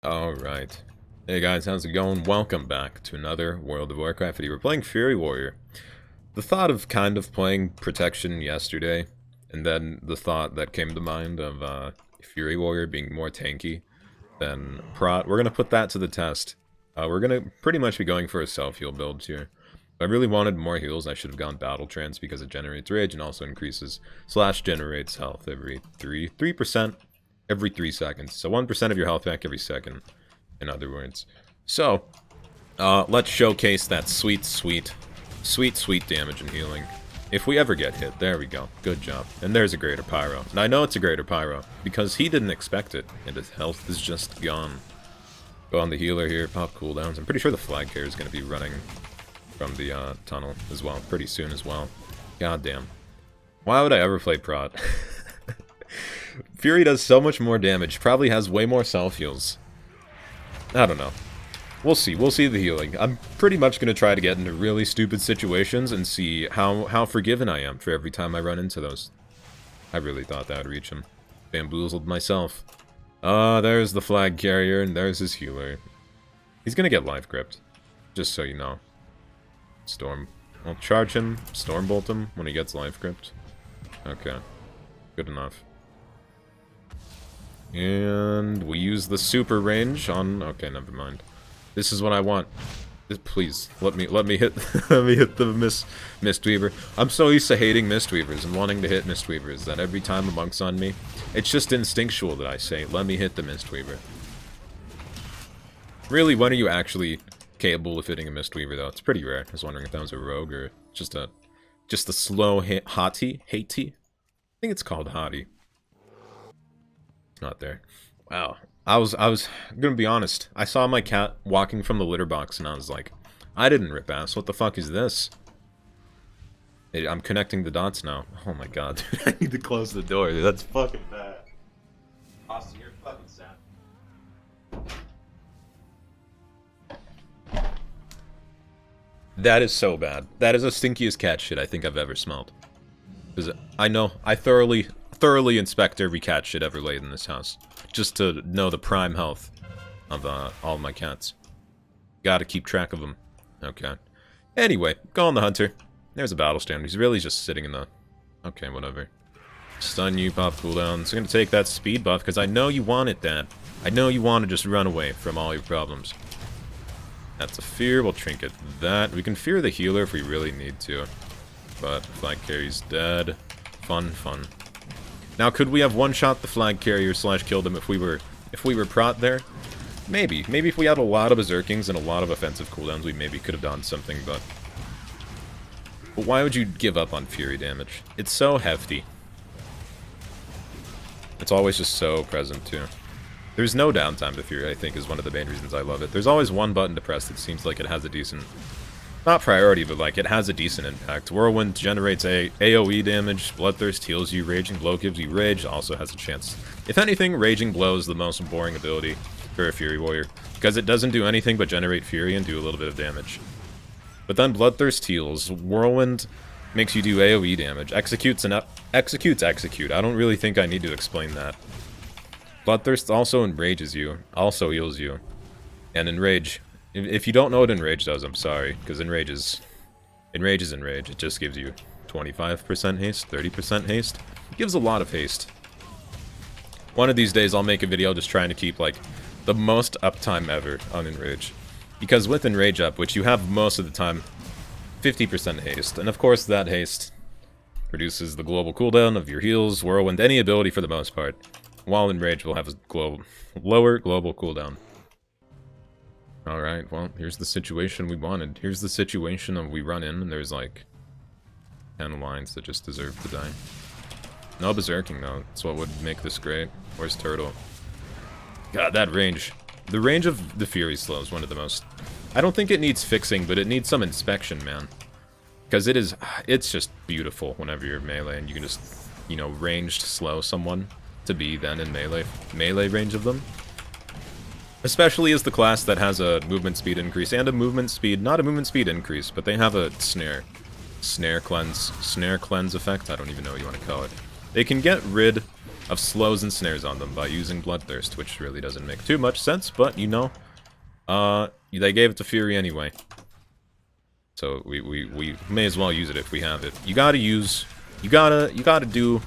Alright. Hey guys, how's it going? Welcome back to another World of Warcraft video. We're playing Fury Warrior. The thought of kind of playing Protection yesterday, and then the thought that came to mind of Fury Warrior being more tanky than Prot, we're going to put that to the test. We're going to pretty much be going for a self-heal build here. If I really wanted more heals, I should have gone Battle Trance because it generates rage and also increases / generates health every 3% every 3 seconds. So 1% of your health back every second, in other words. So, let's showcase that sweet damage and healing. If we ever get hit, there we go. Good job. And there's a Greater Pyro. And I know it's a Greater Pyro, because he didn't expect it, and his health is just gone. Go on the healer here, pop cooldowns. I'm pretty sure the flag carrier is going to be running from the tunnel as well, pretty soon as well. God damn. Why would I ever play Prot? Fury does so much more damage, probably has way more self-heals. I don't know. We'll see the healing. I'm pretty much going to try to get into really stupid situations and see how forgiven I am for every time I run into those. I really thought that would reach him. Bamboozled myself. There's the flag carrier, and there's his healer. He's going to get life gripped, just so you know. Storm. I'll charge him, Stormbolt him when he gets life gripped. Okay. Good enough. And we use the super range on... Okay, never mind. This is what I want. Please, let me hit let me hit the Mistweaver. I'm so used to hating Mistweavers and wanting to hit Mistweavers that every time a monk's on me, it's just instinctual that I say, let me hit the Mistweaver. Really, when are you actually capable of hitting a Mistweaver, though? It's pretty rare. I was wondering if that was a rogue or just a slow hottie? Hatey? I think it's called hottie. Not there. Wow. I was gonna be honest. I saw my cat walking from the litter box and I was like, I didn't rip ass. What the fuck is this? I'm connecting the dots now. Oh my god, dude. I need to close the door. Dude, that's fucking bad. Austin, you're fucking sad. That is so bad. That is the stinkiest cat shit I think I've ever smelled. Because I know, I thoroughly inspect every cat shit ever laid in this house, just to know the prime health of all my cats. Gotta keep track of them. Okay. Anyway, go on the hunter. There's a battle stand. He's really just sitting in the... Okay, whatever. Stun you, pop cooldowns. I'm gonna take that speed buff, because I know you wanted that. I know you want to just run away from all your problems. That's a fear. We'll trinket that. We can fear the healer if we really need to. But flag carry's dead. Fun. Now, could we have one-shot the flag carrier / killed him if we were Prot there? Maybe. Maybe if we had a lot of berserkings and a lot of offensive cooldowns, we maybe could have done something, but why would you give up on Fury damage? It's so hefty. It's always just so present, too. There's no downtime to Fury, I think, is one of the main reasons I love it. There's always one button to press that seems like it has a decent... Not priority, but like it has a decent impact. Whirlwind generates AoE damage, Bloodthirst heals you, Raging Blow gives you rage, also has a chance. If anything, Raging Blow is the most boring ability for a Fury Warrior, because it doesn't do anything but generate Fury and do a little bit of damage. But then Bloodthirst heals, Whirlwind makes you do AoE damage, executes. I don't really think I need to explain that. Bloodthirst also enrages you, also heals you, and enrage. If you don't know what Enrage does, I'm sorry, because Enrage is Enrage. It just gives you 25% haste, 30% haste. It gives a lot of haste. One of these days I'll make a video just trying to keep, like, the most uptime ever on Enrage. Because with Enrage up, which you have most of the time, 50% haste. And of course that haste reduces the global cooldown of your heals, Whirlwind, any ability for the most part. While Enrage will have a lower global cooldown. Alright, well, here's the situation we wanted. Here's the situation of we run in, and there's like 10 lines that just deserve to die. No berserking, though. That's what would make this great. Where's Turtle? God, that range. The range of the Fury Slow is one of the most... I don't think it needs fixing, but it needs some inspection, man. Because it's just beautiful whenever you're melee, and you can just, you know, ranged slow someone to be then in melee range of them. Especially as the class that has a movement speed increase and a movement speed, not a movement speed increase, but they have a snare cleanse effect, I don't even know what you want to call it. They can get rid of slows and snares on them by using Bloodthirst, which really doesn't make too much sense, but, you know, they gave it to Fury anyway. So we may as well use it if we have it. You gotta do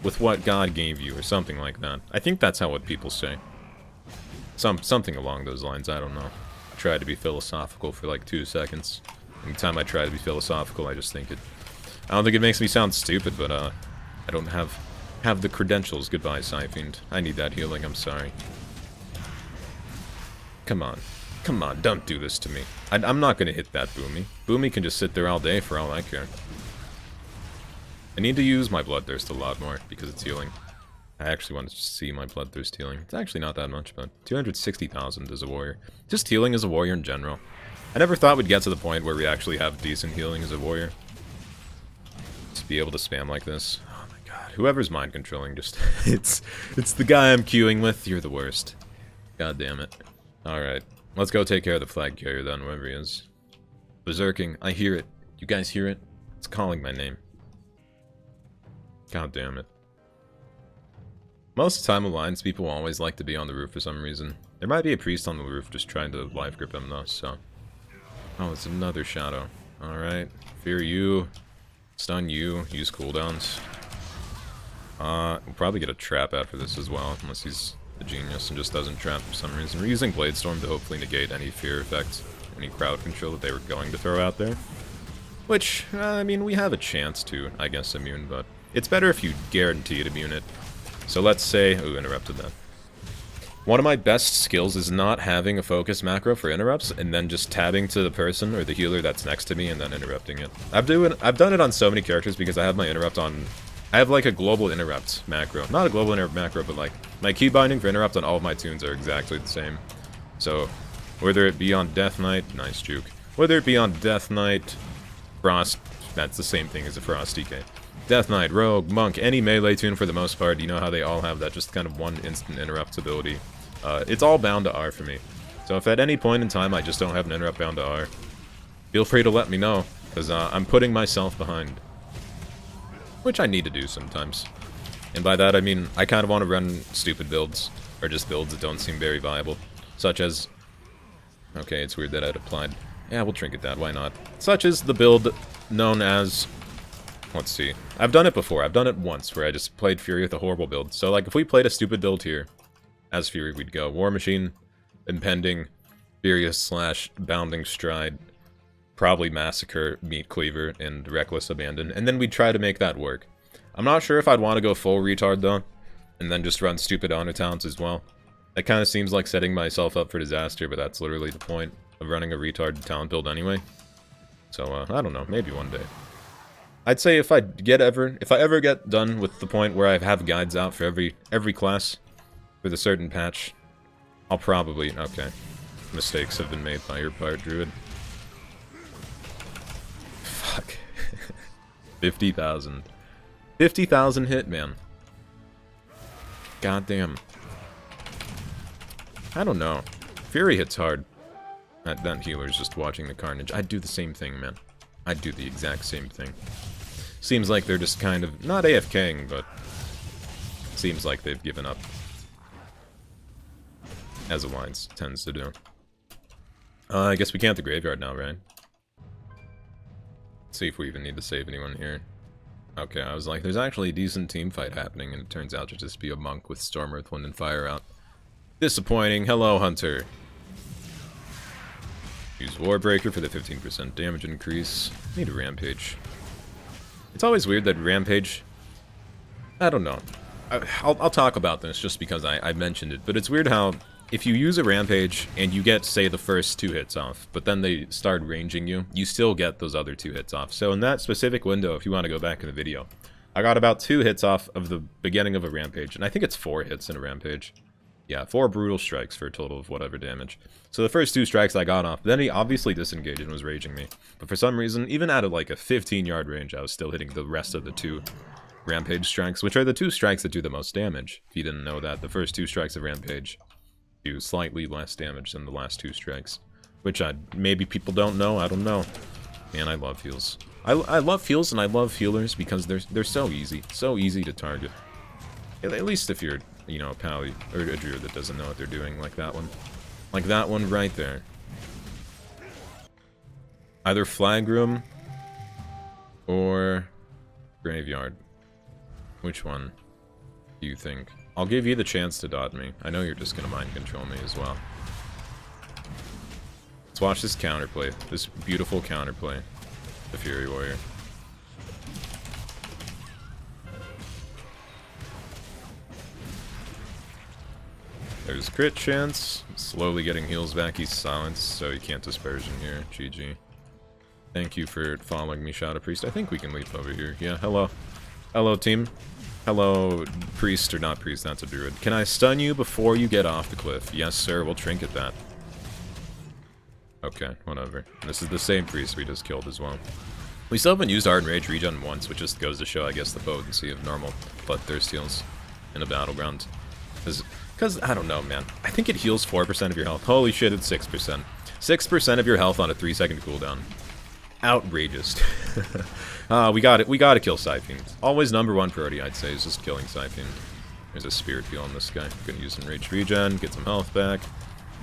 with what God gave you, or something like that. I think that's how what people say. Something along those lines, I don't know. I tried to be philosophical for like 2 seconds. Anytime I try to be philosophical, I just think it... I don't think it makes me sound stupid, but, I don't have the credentials. Goodbye, Siphoned. I need that healing, I'm sorry. Come on. Come on, don't do this to me. I'm not gonna hit that Boomy. Boomy can just sit there all day for all I care. I need to use my Bloodthirst a lot more, because it's healing. I actually want to see my Bloodthirst healing. It's actually not that much, but 260,000 as a warrior. Just healing as a warrior in general. I never thought we'd get to the point where we actually have decent healing as a warrior. Just be able to spam like this. Oh my god. Whoever's mind controlling, just... it's the guy I'm queuing with. You're the worst. God damn it. Alright. Let's go take care of the flag carrier then, whoever he is. Berserking. I hear it. You guys hear it? It's calling my name. God damn it. Most of the time, Alliance people always like to be on the roof for some reason. There might be a priest on the roof just trying to life grip him though, so... Oh, it's another shadow. Alright. Fear you. Stun you. Use cooldowns. We'll probably get a trap after this as well, unless he's a genius and just doesn't trap for some reason. We're using Bladestorm to hopefully negate any fear effect, any crowd control that they were going to throw out there. Which, I mean, we have a chance to, I guess, immune, but it's better if you guarantee to immune it. So let's say... Ooh, interrupted that. One of my best skills is not having a focus macro for interrupts, and then just tabbing to the person or the healer that's next to me and then interrupting it. I've done it on so many characters because I have my interrupt on... I have like a global interrupt macro. Not a global interrupt macro, but like my key binding for interrupt on all of my tunes are exactly the same. So whether it be on Death Knight, nice juke. Whether it be on Death Knight, Frost, that's the same thing as a Frost DK. Death Knight, Rogue, Monk, any melee tune for the most part, you know how they all have that just kind of one instant interrupt ability. It's all bound to R for me. So if at any point in time I just don't have an interrupt bound to R, feel free to let me know, because I'm putting myself behind. Which I need to do sometimes. And by that I mean, I kind of want to run stupid builds, or just builds that don't seem very viable. Such as... Okay, it's weird that I'd applied. Yeah, we'll trinket that, why not? Such as the build known as... Let's see. I've done it before. I've done it once, where I just played Fury with a horrible build. So, like, if we played a stupid build here, as Fury, we'd go War Machine, Impending, Furious / Bounding Stride, probably Massacre, Meat Cleaver, and Reckless Abandon, and then we'd try to make that work. I'm not sure if I'd want to go full retard, though, and then just run stupid honor talents as well. That kind of seems like setting myself up for disaster, but that's literally the point of running a retard talent build anyway. So, I don't know, maybe one day. I'd say if I ever get done with the point where I have guides out for every class with a certain patch, I'll probably... Okay. Mistakes have been made by your part, Druid. Fuck. 50,000. 50,000 hit, man. Goddamn. I don't know. Fury hits hard. That healer's just watching the carnage. I'd do the same thing, man. I'd do the exact same thing. Seems like they're just kind of, not AFKing, but seems like they've given up. As Alliance tends to do. I guess we can't the graveyard now, right? Let's see if we even need to save anyone here. Okay, I was like, there's actually a decent team fight happening, and it turns out to just be a monk with Storm, Earth, Wind, and Fire out. Disappointing. Hello, Hunter. Use Warbreaker for the 15% damage increase. Need a Rampage. It's always weird that Rampage... I don't know. I'll talk about this just because I mentioned it, but it's weird how if you use a Rampage and you get, say, the first 2 hits off, but then they start ranging you, you still get those other 2 hits off. So in that specific window, if you want to go back in the video, I got about 2 hits off of the beginning of a Rampage, and I think it's 4 hits in a Rampage. Yeah, 4 brutal strikes for a total of whatever damage. So the first 2 strikes I got off, then he obviously disengaged and was raging me. But for some reason, even out of like a 15-yard range, I was still hitting the rest of the 2 Rampage strikes, which are the 2 strikes that do the most damage. If you didn't know that, the first 2 strikes of Rampage do slightly less damage than the last 2 strikes. Which maybe people don't know, I don't know. Man, I love heals. I love heals and I love healers because they're so easy to target. At least if you're, you know, a pally or a druid that doesn't know what they're doing, like that one. Like that one right there. Either flag room or graveyard. Which one do you think? I'll give you the chance to dot me. I know you're just gonna mind control me as well. Let's watch this counterplay. This beautiful counterplay. The Fury Warrior. There's crit chance. Slowly getting heals back. He's silenced, so he can't dispersion here. GG. Thank you for following me, Shadow Priest. I think we can leap over here. Yeah, hello. Hello, team. Hello, priest or not priest, that's a druid. Can I stun you before you get off the cliff? Yes, sir, we'll trinket that. Okay, whatever. This is the same priest we just killed as well. We still haven't used Ardent Rage regen once, which just goes to show, I guess, the potency of normal Bloodthirst heals in a battleground. Because, I don't know, man. I think it heals 4% of your health. Holy shit, it's 6%. 6% of your health on a 3-second cooldown. Outrageous. We got it. We gotta kill Psyfiend. Always #1 priority, I'd say, is just killing Psyfiend. There's a Spirit Peel on this guy. Gonna use some Rage regen, get some health back.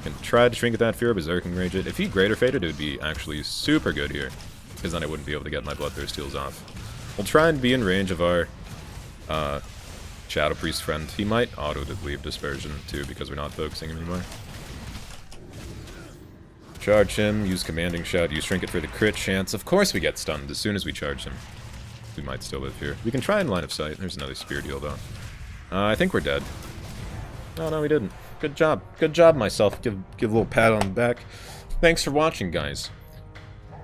Can try to Trinket that Fear, Berserking Rage it. If he Greater Fated, it would be actually super good here. Because then I wouldn't be able to get my Bloodthirst heals off. We'll try and be in range of our Shadow Priest friend. He might auto-leave Dispersion, too, because we're not focusing anymore. Charge him, use Commanding Shout, use Trinket for the crit chance. Of course we get stunned as soon as we charge him. We might still live here. We can try in line of sight. There's another Spirit Heal, though. I think we're dead. Oh, no, we didn't. Good job. Good job, myself. Give a little pat on the back. Thanks for watching, guys.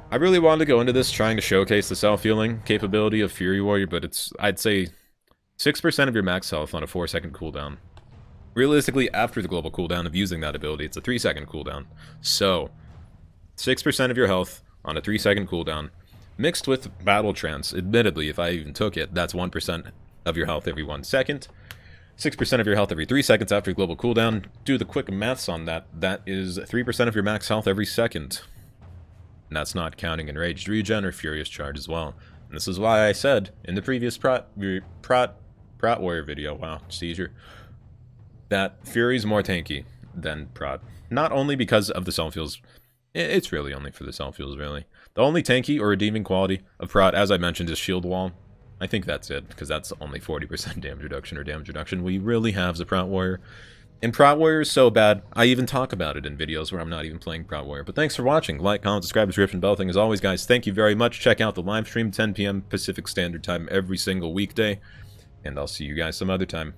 I really wanted to go into this trying to showcase the self-healing capability of Fury Warrior, but it's, I'd say, 6% of your max health on a 4-second cooldown. Realistically, after the global cooldown of using that ability, it's a 3-second cooldown. So, 6% of your health on a 3-second cooldown, mixed with Battle Trance. Admittedly, if I even took it, that's 1% of your health every 1 second. 6% of your health every 3 seconds after global cooldown. Do the quick maths on that. That is 3% of your max health every second. And that's not counting Enraged Regen or Furious Charge as well. And this is why I said in the previous Prot Warrior video, wow, seizure, that Fury's more tanky than Prot. Not only because of the self-heals, it's really only for the self-heals, really. The only tanky or redeeming quality of Prot, as I mentioned, is Shield Wall. I think that's it, because that's only 40% damage reduction or damage reduction we really have as a Prot Warrior. And Prot Warrior is so bad, I even talk about it in videos where I'm not even playing Prot Warrior. But thanks for watching. Like, comment, subscribe, description, bell thing. As always, guys, thank you very much. Check out the live stream, 10 p.m. Pacific Standard Time every single weekday. And I'll see you guys some other time.